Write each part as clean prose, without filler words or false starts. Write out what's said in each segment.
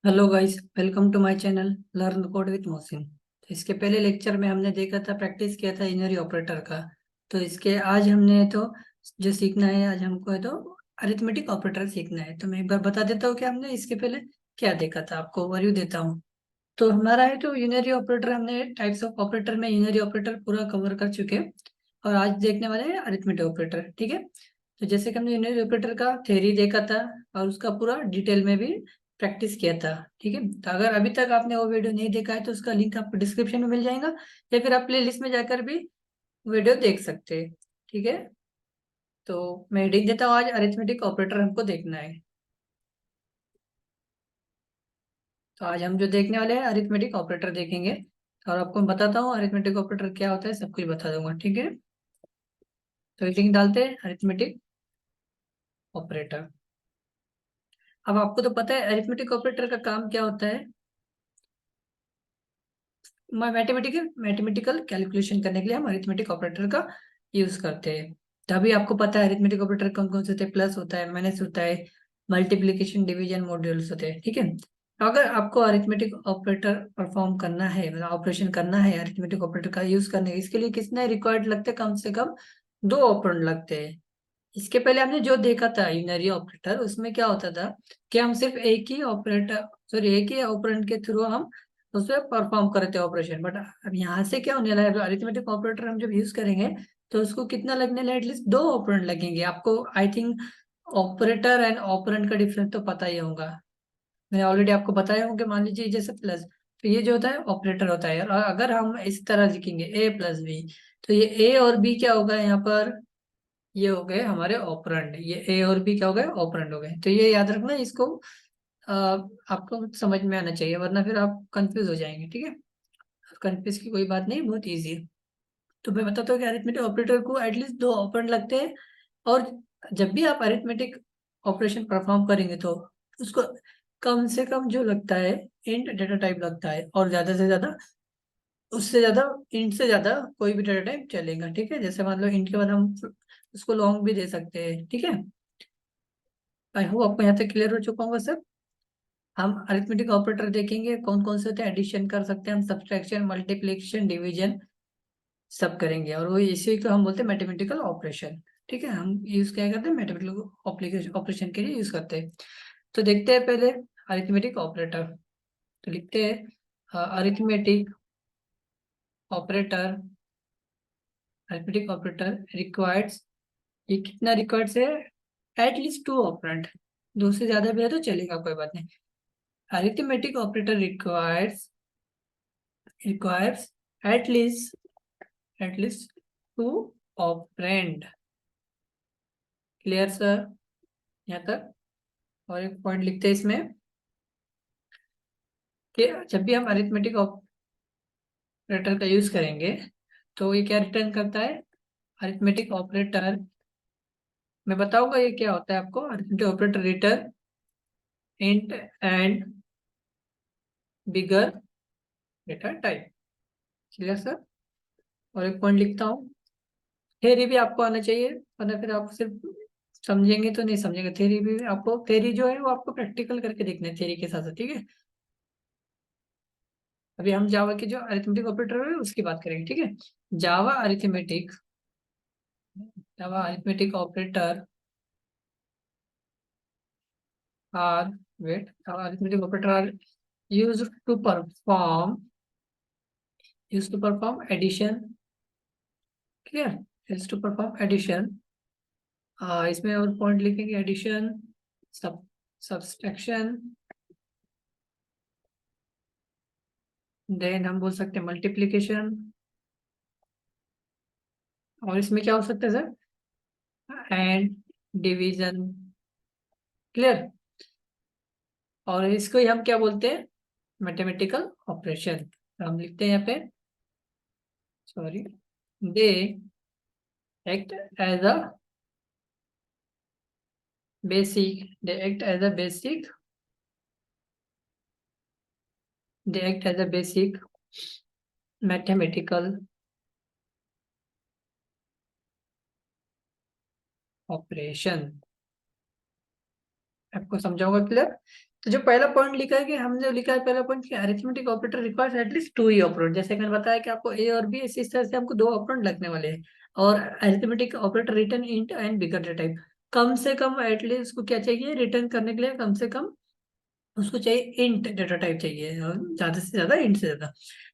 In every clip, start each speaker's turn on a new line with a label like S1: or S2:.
S1: Hello guys, welcome to my channel learn code with Mohsin. तो इसके पहले लेक्चर में हमने देखा था, प्रैक्टिस किया था इनरी ऑपरेटर का। तो इसके आज हमने तो जो सीखना है, आज हमको है तो अरिथमेटिक ऑपरेटर सीखना है। तो मैं एक बार बता देता हूँ कि हमने इसके पहले क्या देखा था, आपको ओवरव्यू देता हूँ। तो हमारा है तो यूनरी ऑपरेटर, हमने टाइप्स ऑफ ऑपरेटर में यूनरी ऑपरेटर पूरा कवर कर चुके हैं। और आज देखने वाले हैं अरिथमेटिक ऑपरेटर, ठीक है। तो जैसे कि हमने यूनरी ऑपरेटर का थ्योरी देखा था और उसका पूरा डिटेल में भी प्रैक्टिस किया था, ठीक है। तो अगर अभी तक आपने वो वीडियो नहीं देखा है तो उसका लिंक आपको डिस्क्रिप्शन में मिल जाएगा, या फिर आप प्ले लिस्ट में जाकर भी वीडियो देख सकते हैं, ठीक है। तो मैं हेडिंग देता हूँ, आज अरिथमेटिक ऑपरेटर हमको देखना है। तो आज हम जो देखने वाले हैं अरिथमेटिक ऑपरेटर देखेंगे। और आपको मैं बताता हूँ अरिथमेटिक ऑपरेटर क्या होता है, सब कुछ बता दूंगा, ठीक है। तो लिंक डालते हैं अरिथमेटिक ऑपरेटर। अब आपको तो पता है अरिथमेटिक ऑपरेटर का काम क्या होता है। मैथमेटिकल मैथमेटिकल कैलकुलेशन करने के लिए हम अरिथमेटिक ऑपरेटर का यूज करते हैं। तभी आपको पता है अरिथमेटिक ऑपरेटर कौन कौन से होते हैं। प्लस होता है, माइनस होता है, मल्टीप्लिकेशन, डिवीजन, मॉड्यूल्स होते हैं, ठीक है। तो अगर आपको अरिथमेटिक ऑपरेटर परफॉर्म करना है, मतलब ऑपरेशन करना है अरिथमेटिक ऑपरेटर का यूज करने, इसके लिए कितने रिक्वायर्ड लगते हैं, कम से कम दो ऑपरेंड लगते हैं। इसके पहले हमने जो देखा था यूनरी ऑपरेटर, उसमें क्या होता था कि हम सिर्फ एक ही ऑपरेटर, सॉरी एक ही ऑपरेंड के थ्रू हम उसमें परफॉर्म करते हैं ऑपरेशन। बट अब यहाँ से क्या होने लगा, अरिथमेटिक ऑपरेटर हम जब यूज करेंगे तो उसको कितना लगने लगा, एटलीस्ट दो ऑपरेंड लगेंगे। आपको I think operator and operand का डिफरेंस तो पता ही होगा, मैंने ऑलरेडी आपको बताया हूँ कि मान लीजिए जैसे प्लस, तो ये जो होता है ऑपरेटर होता है। और अगर हम इस तरह लिखेंगे ए प्लस बी, तो ये ए और बी क्या होगा यहाँ पर, ये हो गए हमारे ऑपरेंड। ये ए और बी क्या हो गए, ऑपरेंड हो गए। तो ये याद रखना, इसको आपको समझ में आना चाहिए, वरना फिर आप कंफ्यूज हो जाएंगे, ठीक है। कंफ्यूज की कोई बात नहीं, बहुत इजी है। तो मैं बताता हूँ कि अरिथमेटिक ऑपरेटर को एटलीस्ट दो ऑपरेंड लगते हैं। और जब भी आप अरिथमेटिक ऑपरेशन परफॉर्म करेंगे तो उसको कम से कम जो लगता है, इंट डेटा टाइप लगता है, और ज्यादा से ज्यादा, उससे ज्यादा, इंट से ज्यादा कोई भी डेटा टाइप चलेगा, ठीक है। जैसे मान लो इंट के बाद हम उसको लॉन्ग भी दे सकते हैं, ठीक है। आई होप आपको यहाँ तक क्लियर हो चुका होगा सर। हम अरिथमेटिक ऑपरेटर देखेंगे कौन कौन से होते हैं। एडिशन कर सकते हैं हम, सब्सट्रैक्शन, मल्टीप्लिकेशन, डिवीजन सब करेंगे। और वो इसी को हम बोलते हैं मैथमेटिकल ऑपरेशन, ठीक है। हम यूज क्या करते हैं, मैथमेटिकल ऑपरेशन के लिए यूज करते हैं। तो देखते हैं पहले अरिथमेटिक ऑपरेटर। तो लिखते हैं arithmetic operator. Arithmetic operator requires, ये कितना रिक्वायर्स है, एटलीस्ट टू ऑपरेंड। दो से ज्यादा भी है तो चलेगा, कोई बात नहीं। Arithmetic operator requires at least two operand. Clear sir यहाँ तक। और एक पॉइंट लिखते हैं इसमें कि जब भी हम अरिथमेटिक ऑपरेटर का यूज करेंगे तो ये क्या रिटर्न करता है। अरिथमेटिक ऑपरेटर, मैं बताऊंगा ये क्या होता है आपको। Arithmetic operator return int and bigger data type. Clear sir. और एक पॉइंट लिखता हूँ, थ्योरी भी आपको आना चाहिए, वरना फिर आप सिर्फ समझेंगे तो नहीं समझेंगे। थ्योरी भी आपको, थ्योरी जो है वो आपको प्रैक्टिकल करके देखना है थ्योरी के साथ साथ, ठीक है। अभी हम जावा के जो अरिथमेटिक ऑपरेटर है उसकी बात करेंगे, ठीक है। Java arithmetic Java arithmetic operator are what arithmetic operator are used to perform addition. Clear, used to perform addition. इसमें और पॉइंट लिखेंगे, एडिशन, सब सब्सट्रैक्शन, देन हम बोल सकते हैं मल्टीप्लिकेशन। और इसमें क्या हो सकता है सर, एंड डिवीजन। क्लियर। और इसको ही हम क्या बोलते हैं, मैथमेटिकल ऑपरेशन। हम लिखते हैं यहाँ पे, sorry, they act as a basic they act as a basic mathematical operation. आपको समझाऊंगा, क्लियर। तो जो पहला पॉइंट लिखा है कि हमने लिखा है पहला पॉइंट कि arithmetic operator requires at least two ही ऑपरेंड, जैसे मैंने बताया कि आपको ए और बी इस तरह से हमको दो ऑपरेंड लगने वाले हैं। और arithmetic operator return int and bigger data type, कम से कम एटलीस्ट उसको क्या चाहिए रिटर्न करने के लिए, कम से कम उसको चाहिए इंट डेटा टाइप चाहिए, और ज्यादा से ज्यादा इंट से ज्यादा।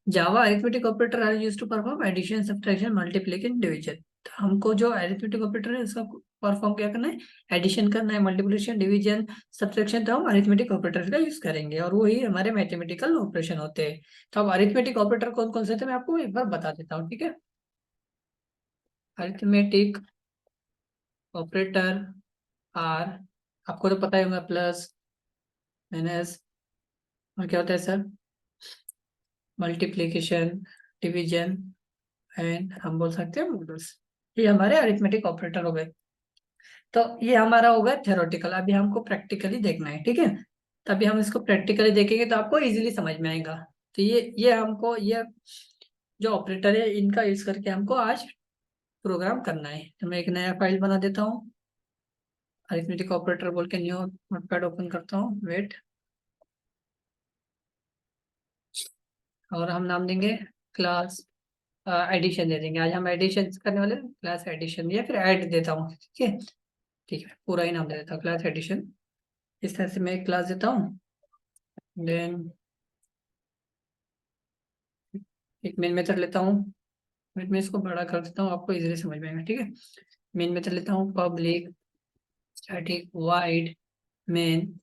S1: Java arithmetic operator are used to perform addition subtraction multiplication division. हमको जो अरिथमेटिक ऑपरेटर है उसका परफॉर्म क्या करना है, एडिशन करना है, मल्टीप्लिकेशन डिवीजन सब्ट्रैक्शन, तो हम अरिथमेटिक ऑपरेटर का यूज करेंगे और वही हमारे मैथमेटिकल ऑपरेशन होते हैं। तो अब अरिथमेटिक ऑपरेटर कौन कौन से थे मैं आपको एक बार बता देता हूँ, ठीक है। अरिथमेटिक ऑपरेटर आर, आपको तो पता ही होगा, प्लस, माइनस, और क्या होता है सर, मल्टीप्लिकेशन, डिवीजन, एंड हम बोल सकते हैं मॉडल्स। ये हमारे अरिथमेटिक ऑपरेटर हो गए। तो ये हमारा होगा थ्योरेटिकल, अभी हमको प्रैक्टिकली देखना है, ठीक है। तभी हम इसको प्रैक्टिकली देखेंगे तो आपको इजीली समझ में आएगा। तो ये हमको ये जो ऑपरेटर है इनका यूज करके हमको आज प्रोग्राम करना है। तो मैं एक नया फाइल बना देता हूँ, अरिथमेटिक ऑपरेटर बोल के न्यू नोटपैड ओपन करता हूँ, वेट, और हम नाम देंगे क्लास एडिशन दे देंगे। आज हम एडिशन करने वाले हैं, क्लास एडिशन, या फिर ऐड देता हूँ, ठीक है। ठीक है, पूरा ही नाम दे देता हूँ क्लास एडिशन। इस तरह से मैं एक क्लास देता हूँ, देन एक मेन मेथड लेता हूँ। मैं इसको बड़ा कर देता हूँ, आपको इजीली समझ में आएगा, ठीक है। मेन मेथड लेता हूँ, पब्लिक स्टैटिक वाइड मेन,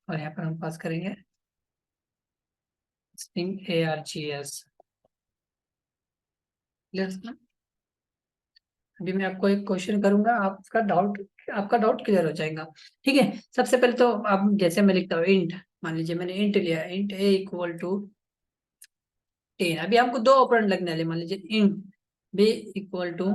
S1: और यहाँ पर हम पास करेंगे स्ट्रिंग args। अभी मैं आपको एक क्वेश्चन करूंगा, आपका डाउट क्लियर हो जाएगा, ठीक है। सबसे पहले तो आप, जैसे मैं लिखता हूँ इंट, मान लीजिए मैंने इंट लिया, इंट ए इक्वल टू 10। अभी हमको दो ऑपरेंड लगने वाले, मान लीजिए इंट बी इक्वल टू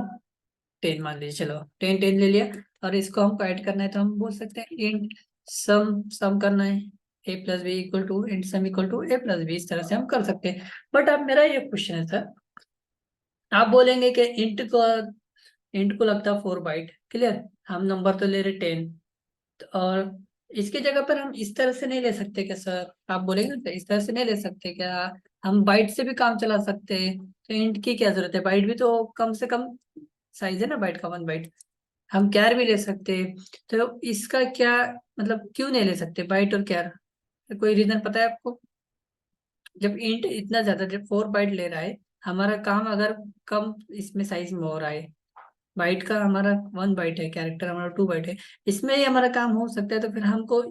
S1: 10, मान लीजिए, चलो 10 10 ले लिया। और इसको हमको ऐड करना है तो हम बोल सकते हैं इंट सम, सम करना है, A plus B equal to int sum equal to A plus B, इस तरह से हम कर सकते हैं। बट अब मेरा ये क्वेश्चन है सर, आप बोलेंगे कि इंट को लगता है 4 बाइट, क्लियर, हम नंबर तो ले रहे 10, और इसकी जगह पर हम इस तरह से नहीं ले सकते क्या सर, आप बोलेंगे ना, इस तरह से नहीं ले सकते क्या, हम बाइट से भी काम चला सकते हैं। तो इंट की क्या जरूरत है, बाइट भी तो कम से कम साइज है ना बाइट का, 1 बाइट। हम कैर भी ले सकते हैं। तो इसका क्या मतलब, क्यों नहीं ले सकते बाइट और कैर, कोई रीजन पता है आपको। जब इंट इतना ज्यादा, जब 4 बाइट ले रहा है, हमारा काम अगर कम इसमें साइज में हो रहा है, बाइट का हमारा 1 बाइट है, कैरेक्टर हमारा 2 बाइट है, इसमें ही हमारा काम हो सकता है, तो फिर हमको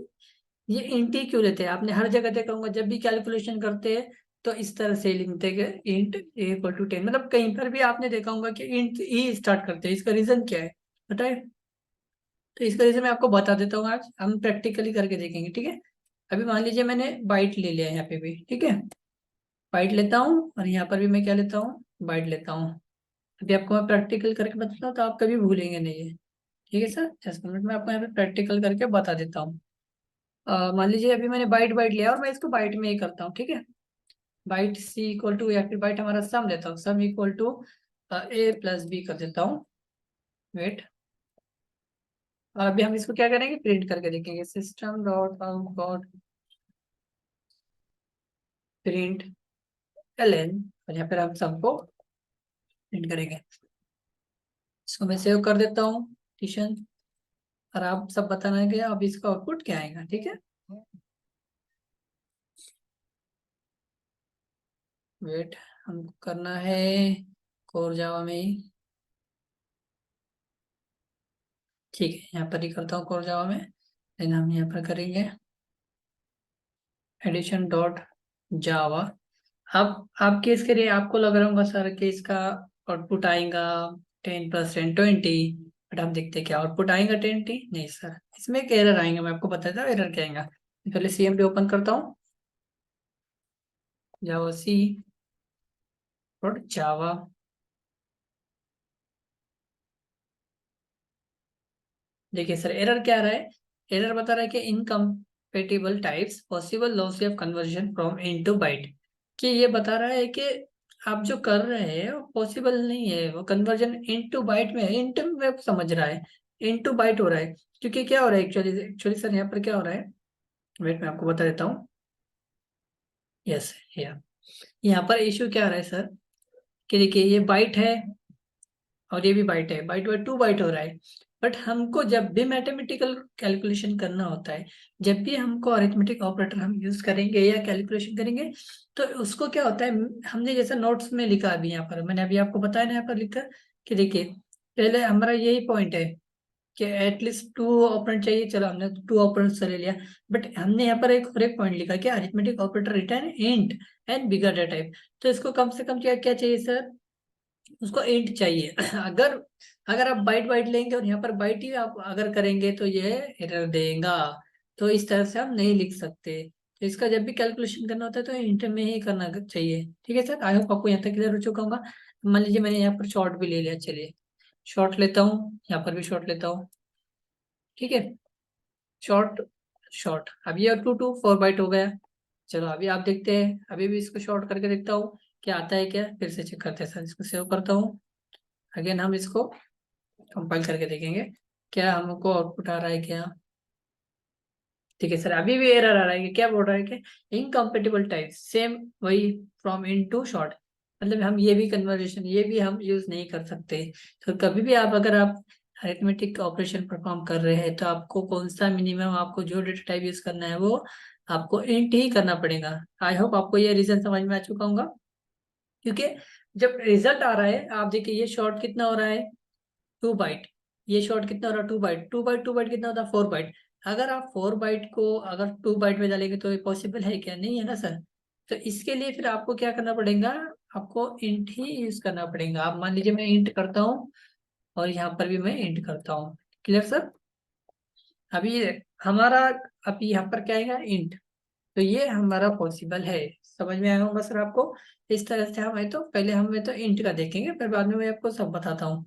S1: ये इंट ही क्यों लेते हैं। आपने हर जगह देखा होगा जब भी कैलकुलेशन करते हैं तो इस तरह से लिखते हैं कि इंट ए इक्वल टू 10, मतलब कहीं पर भी आपने देखा होगा कि इंट ही स्टार्ट करते हैं। इसका रीजन क्या है पता है। तो इसका रीजन मैं आपको बता देता हूँ, आज हम प्रैक्टिकली करके देखेंगे, ठीक है। अभी मान लीजिए मैंने बाइट ले लिया यहाँ पे भी, ठीक है, बाइट लेता हूँ, और यहाँ पर भी मैं क्या लेता हूँ, बाइट लेता हूँ। अभी आपको मैं प्रैक्टिकल करके बताता हूँ तो आप कभी भूलेंगे नहीं है, ठीक है सर। 10 मिनट में आपको यहाँ पे प्रैक्टिकल करके बता देता हूँ। मान लीजिए अभी मैंने बाइट बाइट लिया और मैं इसको बाइट में ही करता हूँ, ठीक है। बाइट सी इक्वल टू, या फिर बाइट हमारा सम लेता हूँ, sum equal to A plus B कर देता हूँ, वेट। और अभी हम इसको क्या करेंगे, प्रिंट करके देखेंगे, system dot out dot print ln, और यहाँ पर हम सम को प्रिंट करेंगे। इसको मैं सेव कर देता हूँ टिशन, और आप सब बताना है कि अब इसका आउटपुट क्या आएगा, ठीक है। वेट, हमको करना है कोर जावा में ही, ठीक है, यहाँ पर ही करता हूँ कोर जावा में। देन हम यहाँ पर करेंगे एडिशन डॉट जावा। अब आपके इसके लिए आपको लग रहा होगा सर कि इसका आउटपुट आएगा 10 + 10 = 20, बट हम देखते हैं क्या आउटपुट आएगा 20, नहीं सर, इसमें एक एरर आएगा, मैं आपको बताता हूँ एरर क्या आएगा। पहले CMD ओपन करता हूँ, जावा सी डॉट जावा, देखिए सर एरर क्या आ रहा है, एरर बता रहा है कि incompatible types possible loss of conversion from int to byte, कि ये बता रहा है कि आप जो कर रहे हैं वो पॉसिबल नहीं है, वो कन्वर्जन इनटू बाइट में है, इंट में समझ रहा है, इनटू बाइट हो रहा है। क्योंकि क्या हो रहा है एक्चुअली एक्चुअली सर यहाँ पर क्या हो रहा है, वेट मैं आपको बता देता हूँ। यस, यहाँ पर इश्यू क्या आ रहा है सर, कि देखिए ये बाइट है और ये भी बाइट है, बाइट बाइट 2 बाइट हो रहा है। बट हमको जब भी मैथमेटिकल कैलकुलेशन करना होता है, जब भी हमको अरिथमेटिक ऑपरेटर हम यूज करेंगे या कैलकुलेशन करेंगे, तो उसको क्या होता है, हमने जैसे नोट्स में लिखा अभी यहाँ पर, मैंने अभी आपको बताया ना यहाँ पर लिखा, कि देखिए पहले हमारा यही पॉइंट है कि एटलीस्ट 2 ऑपरेंड चाहिए, चलो हमने 2 ऑपरेंड ले लिया। बट हमने यहाँ पर एक और एक पॉइंट लिखा कि arithmetic operator return int and bigger data type. तो इसको कम से कम क्या क्या चाहिए सर, उसको इंट चाहिए। अगर अगर आप बाइट बाइट लेंगे और यहाँ पर बाइट ही आप अगर करेंगे तो ये एरर देगा। तो इस तरह से हम नहीं लिख सकते। तो इसका जब भी कैलकुलेशन करना होता है तो इंट में ही करना चाहिए। ठीक है सर, आई होप आपको यहाँ तक क्लियर हो चुका होगा। मान लीजिए मैंने यहाँ पर शॉर्ट भी ले लिया, चलिए शॉर्ट लेता हूँ, यहाँ पर भी शॉर्ट लेता हूँ। ठीक है, शॉर्ट शॉर्ट, अब ये 2 to 4 बाइट हो गया। चलो अभी आप देखते हैं, अभी भी इसको शॉर्ट करके देखता हूँ क्या आता है, क्या फिर से चेक करते हैं सर, इसको सेव करता हूँ। अगेन हम इसको कंपाइल करके देखेंगे क्या हमको आउटपुट आ रहा है क्या। ठीक है सर, अभी भी एरर आ रहा है कि क्या बोल रहा है कि इनकम्पेटिबल टाइप, सेम वही फ्रॉम इन टू शॉर्ट। मतलब हम ये भी कन्वर्जेशन ये भी हम यूज नहीं कर सकते। तो कभी भी आप अगर आप अरिथमेटिक ऑपरेशन परफॉर्म कर रहे हैं तो आपको कौन सा मिनिमम, आपको जो डेटा टाइप यूज करना है वो आपको इंट ही करना पड़ेगा। आई होप आपको ये रीजन समझ में आ चुका होगा। क्योंकि जब रिजल्ट आ रहा है, आप देखिए ये शॉर्ट कितना हो रहा है, 2 बाइट। ये शॉर्ट कितना हो रहा है, 2 बाइट, 2 बाइट कितना होता है, 4 बाइट। अगर आप 4 बाइट को अगर 2 बाइट में डालेंगे तो ये पॉसिबल है क्या, नहीं है ना सर। तो इसके लिए फिर आपको क्या करना पड़ेगा, आपको इंट ही यूज करना पड़ेगा। आप मान लीजिए मैं इंट करता हूँ और यहाँ पर भी मैं इंट करता हूँ। क्लियर सर, अभी हमारा अभी यहाँ पर क्या आएगा, इंट। तो ये हमारा पॉसिबल है, समझ में आया होगा सर आपको। इस तरह से हमें तो पहले हमें तो इंट का देखेंगे, फिर बाद में मैं आपको सब बताता हूँ।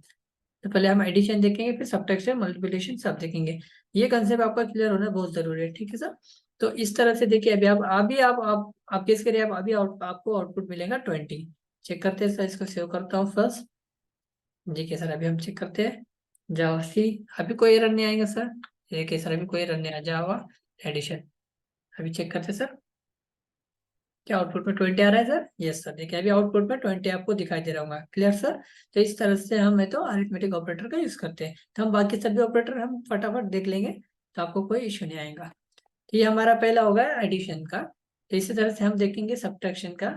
S1: तो पहले हम एडिशन देखेंगे, फिर सब्ट्रैक्शन मल्टीप्लिकेशन सब देखेंगे। ये कंसेप्ट आपका क्लियर होना बहुत जरूरी है, ठीक है सर। तो इस तरह से देखिए अभी आप गेस करिए, आप अभी आपको आउटपुट मिलेगा 20। चेक करते हैं सर, इसको सेव करता हूँ फर्स्ट। देखिए सर अभी हम चेक करते हैं जावा सी, अभी कोई एरर नहीं आएगा सर। देखिए सर अभी कोई एरर नहीं आया, जावा एडिशन। अभी चेक करते हैं सर, क्या आउटपुट में 20 आ रहा है सर। यस सर, देखिए अभी आउटपुट में 20 आपको दिखाई दे रहा होगा। क्लियर सर, तो इस तरह से हम तो अरिथमेटिक ऑपरेटर का यूज करते हैं। तो हम बाकी सभी ऑपरेटर हम फटाफट देख लेंगे, तो आपको कोई इश्यू नहीं आएगा। तो ये हमारा पहला होगा एडिशन का। तो इसी तरह से हम देखेंगे सब्ट्रैक्शन का।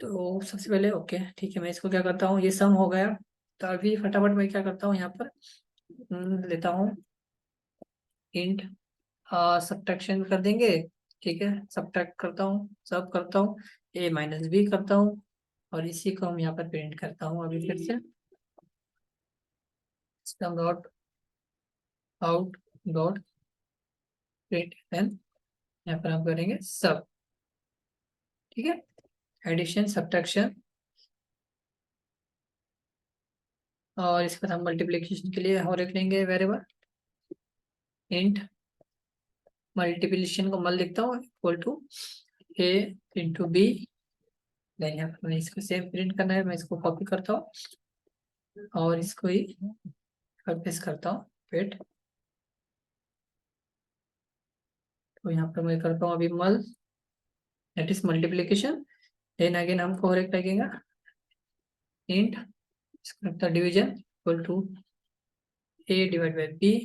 S1: तो सबसे पहले ओके ठीक है, मैं इसको क्या करता हूँ, ये सम हो गया। तो अभी फटाफट मैं क्या करता हूँ यहाँ पर लेता हूँ इंट, सब्ट्रैक्शन कर देंगे। ठीक है, सब्ट्रैक्ट करता हूँ, सब करता हूँ, ए माइनस बी करता हूँ, और इसी को हम यहाँ पर प्रिंट करता हूँ अभी फिर से। System dot out dot println, यहाँ पर हम करेंगे सब। ठीक है, एडिशन सब्ट्रैक्शन, और इसके बाद हम मल्टीप्लिकेशन के लिए और रख लेंगे वेरिएबल इंट। मल्टीप्लिकेशन को मल लिखता हूँ equal to A into B. Then यहाँ पर मैं इसको सेम प्रिंट करना है, मैं इसको कॉपी करता हूँ और इसको ही पेस्ट करता हूँ वेट। तो यहाँ पर मैं करता हूँ अभी mul, that is multiplication. Then again हमको और एक लगेगा इंट, इसको लगता है division equal to A divide by B.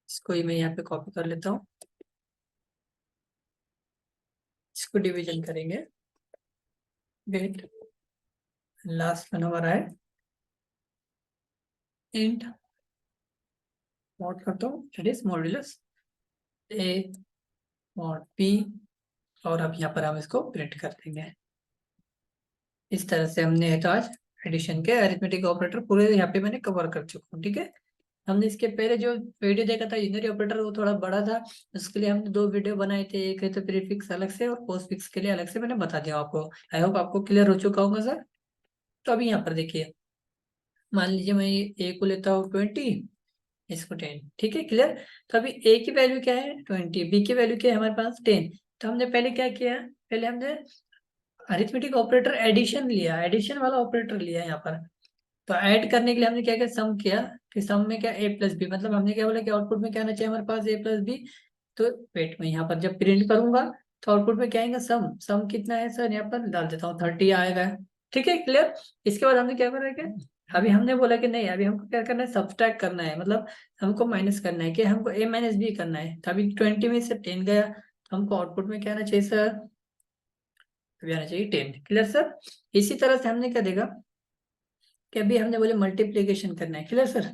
S1: इसको ही मैं यहाँ पे कॉपी कर लेता हूँ, इसको डिवीजन करेंगे। वेट, लास्ट में हमारा है इंट मॉड करता हूँ, that is modulus A mod B. और अब यहाँ पर हम इसको प्रिंट कर देंगे। इस तरह से हमने तो आज एडिशन के अरिथमेटिक ऑपरेटर पूरे यहाँ पे मैंने कवर कर चुका हूँ। ठीक है, हमने इसके पहले जो वीडियो देखा था यूनियरी ऑपरेटर, वो थोड़ा बड़ा था। उसके लिए हमने 2 वीडियो बनाए थे, एक है तो प्रीफिक्स अलग से और पोस्टफिक्स के लिए अलग से मैंने बता दिया आपको। आई होप आपको क्लियर हो चुका होगा सर। तो अभी यहाँ पर देखिए, मान लीजिए मैं ए को लेता हूँ 20, इसको 10। ठीक है क्लियर। तो अभी ए की वैल्यू क्या है 20, बी की वैल्यू क्या है हमारे पास 10। तो हमने पहले क्या किया, पहले हमने अरिथमेटिक ऑपरेटर एडिशन लिया, एडिशन वाला ऑपरेटर लिया यहाँ पर। तो ऐड करने के लिए हमने क्या किया, सम किया कि सम में क्या a प्लस बी, मतलब हमने क्या बोला कि आउटपुट में क्या आना चाहिए हमारे पास a प्लस बी। तो वेट में यहाँ पर जब प्रिंट करूंगा तो आउटपुट में क्या आएगा, सम। सम कितना है सर, यहाँ पर डाल देता हूँ 30 आएगा। ठीक है, क्लियर। इसके बाद हमने क्या करा है, अभी हमने बोला कि नहीं, अभी हमको क्या करना है, सब्सट्रैक्ट करना है, मतलब हमको माइनस करना है कि हमको a माइनस बी करना है। तो अभी 20 में से 10 गया, तो हमको आउटपुट में क्या आना चाहिए सर, अभी आना चाहिए 10। Clear sir. इसी तरह से हमने क्या देगा कि अभी हमने बोले मल्टीप्लीकेशन करना है। Clear sir.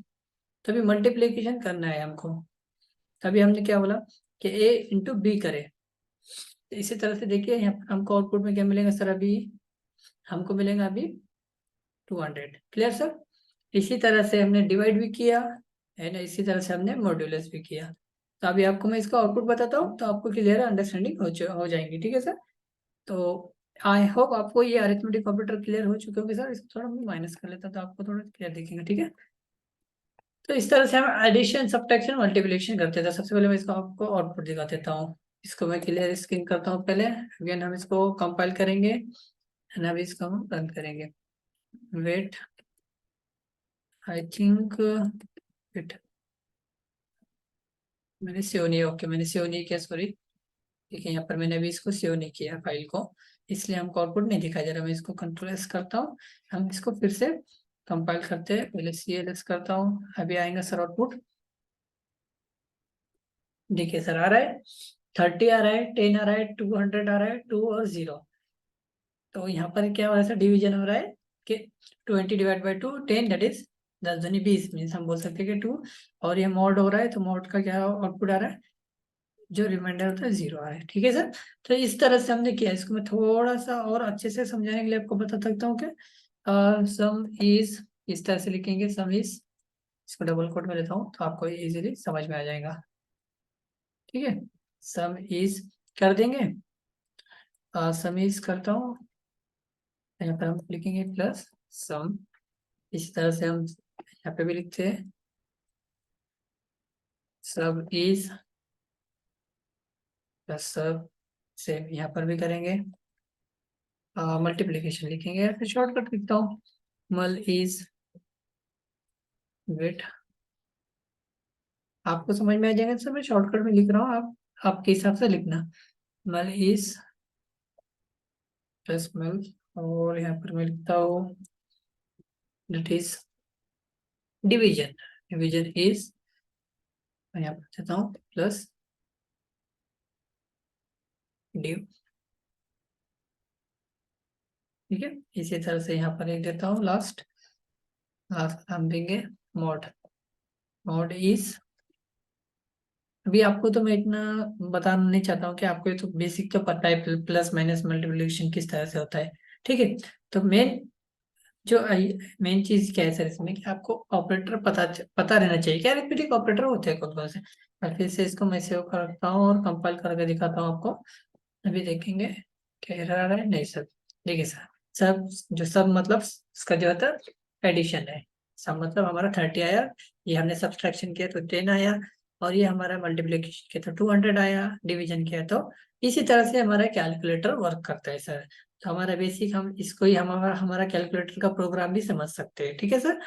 S1: तो अभी मल्टीप्लीकेशन करना है हमको, तभी हमने क्या बोला कि a इंटू बी करे। तो इसी तरह से देखिए यहाँ पर हमको आउटपुट में क्या मिलेगा सर, अभी हमको मिलेगा अभी 200। Clear sir. इसी तरह से हमने डिवाइड भी किया एंड इसी तरह से हमने मॉड्यूलस भी किया। तो अभी आपको मैं इसका आउटपुट बताता हूँ तो आपको क्लियर अंडरस्टैंडिंग हो जाएंगी। ठीक है सर। तो आई होप आपको ये अरिथमेटिक ऑपरेटर क्लियर हो चुके होंगे सर। इसको थोड़ा मैं माइनस कर लेता तो आपको थोड़ा क्लियर दिखेगा। ठीक है। तो इस तरह से हम एडिशन सब्ट्रैक्शन मल्टीप्लिकेशन करते थे। सबसे पहले मैं इसको आपको आउटपुट दिखा देता हूँ। इसको मैं क्लियर स्क्रीन करता हूँ पहले, अगेन हम इसको कंपाइल करेंगे एंड अभी इसको हम रन करेंगे। वेट, आई थिंक वेट, मैंने सेव नहीं, ओके मैंने सेव नहीं किया, सॉरी। ठीक है, यहाँ पर मैंने अभी इसको सेव नहीं किया फाइल को, इसलिए हमको आउटपुट नहीं दिखाई दे रहा। मैं इसको कंट्रोल एस करता हूँ, हम इसको फिर से कंपाइल करते हैं। पहले CLS करता हूँ, अभी आएगा सर आउटपुट। देखिए सर आ रहा है 30 आ रहा है, 10 आ रहा है, 200 आ रहा है, 2 और 0। तो यहाँ पर क्या हो रहा है सर, डिवीजन हो रहा है कि 20 डिवाइड बाई 2 10, दैट इज 10 दूनी 20, मीन्स हम बोल सकते हैं कि 2। और ये मॉड हो रहा है तो मॉड का क्या आउटपुट आ रहा है, जो रिमाइंडर होता है 0 आ रहा है। ठीक है सर। तो इस तरह से हमने किया। इसको मैं थोड़ा सा और अच्छे से समझाने के लिए आपको बता सकता हूँ कि सम इज, इस तरह से लिखेंगे सम इज, इसको डबल कोट में लेता हूँ तो आपको इजीली समझ में आ जाएगा। ठीक है, सम इज कर देंगे, सम इज करता हूँ, यहाँ पर हम लिखेंगे प्लस सम। इसी तरह से हम यहाँ पे भी लिखते हैं सब इज प्लस सब, सेम यहाँ पर भी करेंगे। मल्टीप्लीकेशन लिखेंगे या फिर शॉर्टकट लिखता हूँ, मल इज, वेट, आपको समझ में आ जाएगा सर। मैं शॉर्टकट में लिख रहा हूँ, आप आपके हिसाब से लिखना। मल इज प्लस मल, और यहाँ पर मैं लिखता हूँ that is division. Division is, यहाँ पर देता हूँ प्लस डिव। ठीक है, इसी तरह से यहाँ पर एक देता हूँ लास्ट, लास्ट हम देंगे मॉड। मॉड इज, अभी आपको तो मैं इतना बताना नहीं चाहता हूँ कि आपको ये तो बेसिक तो पता है प्लस माइनस मल्टीप्लिकेशन किस तरह से होता है। ठीक है। तो मेन जो मेन चीज क्या है सर इसमें, कि आपको ऑपरेटर पता रहना चाहिए कि अरिथमेटिक ऑपरेटर होते हैं कौन कौन से। और फिर से इसको मैं सेव करता हूँ और कंपाइल करके दिखाता हूँ आपको। अभी देखेंगे क्या एरर आ रहा है, नहीं सर। देखिए सर, सब जो सब मतलब इसका जो होता है एडिशन है। सब मतलब हमारा 30 आया, ये हमने सब्सट्रैक्शन किया तो 10 आया, और ये हमारा मल्टीप्लिकेशन किया तो 200 आया, डिवीजन किया तो। इसी तरह से हमारा कैलकुलेटर वर्क करता है सर। तो हमारा बेसिक, हम इसको ही हमारा हमारा कैलकुलेटर का प्रोग्राम भी समझ सकते हैं। ठीक है सर।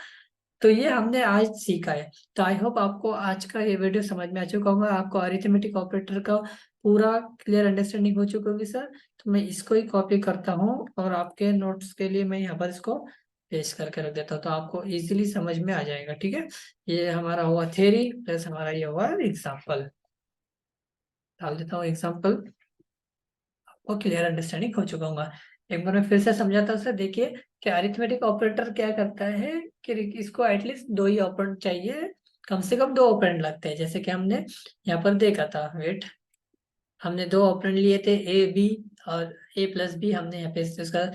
S1: तो ये हमने आज सीखा है। तो आई होप आपको आज का ये वीडियो समझ में आ चुका होगा, आपको अरिथमेटिक ऑपरेटर का पूरा क्लियर अंडरस्टैंडिंग हो चुकी होगी सर। तो मैं इसको ही कॉपी करता हूँ और आपके नोट्स के लिए मैं यहाँ पर इसको पेस्ट करके रख देता हूँ, तो आपको इजीली समझ में आ जाएगा। ठीक है, ये हमारा हुआ थ्योरी प्लस हमारा ये हुआ एग्जाम्पल। डाल देता हूँ एग्जाम्पल, आपको क्लियर अंडरस्टैंडिंग हो चुका होगा। एक बार मैं फिर से समझाता हूँ सर। देखिए कि अरिथमेटिक ऑपरेटर क्या करता है कि इसको एटलीस्ट दो ही ऑपरेंड चाहिए, कम से कम दो ऑपरेंड लगते हैं। जैसे कि हमने यहाँ पर देखा था, वेट, हमने दो ऑपरेंड लिए थे ए बी, और ए प्लस बी हमने यहाँ पे उसका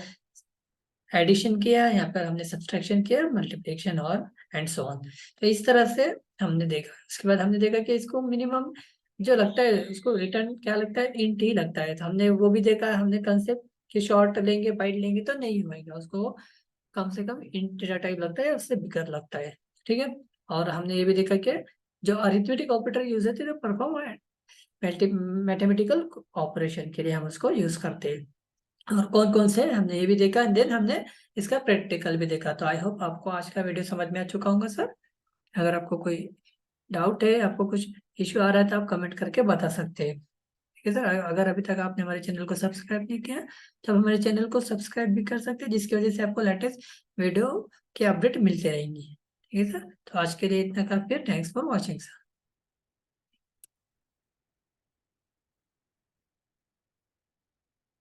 S1: एडिशन किया, यहाँ पर हमने सब्सट्रैक्शन किया, मल्टीप्लिकेशन और एंड सो ऑन। तो इस तरह से हमने देखा। उसके बाद हमने देखा कि इसको मिनिमम जो लगता है उसको रिटर्न क्या लगता है, इंट ही लगता है। तो हमने वो भी देखा, हमने कंसेप्ट कि शॉर्ट लेंगे बाइट लेंगे तो नहीं होगा, उसको कम से कम इंट टाइप लगता है, उससे बिगर लगता है। ठीक है। और हमने ये भी देखा कि जो अरिथमेटिक ऑपरेटर यूज होते हैं परफॉर्म मैथमेटिकल ऑपरेशन के लिए हम उसको यूज करते हैं। और कौन कौन से हमने ये भी देखा, एंड देन हमने इसका प्रैक्टिकल भी देखा। तो आई होप आपको आज का वीडियो समझ में आ चुका होगा सर। अगर आपको कोई डाउट है, आपको कुछ इश्यू आ रहा है, तो आप कमेंट करके बता सकते हैं। ठीक है सर। अगर अभी तक आपने हमारे चैनल को सब्सक्राइब नहीं किया है, तो आप हमारे चैनल को सब्सक्राइब भी कर सकते हैं, जिसकी वजह से आपको लेटेस्ट वीडियो के अपडेट मिलते रहेंगी। ठीक है सर। तो आज के लिए इतना काफी है। Thanks for watching sir.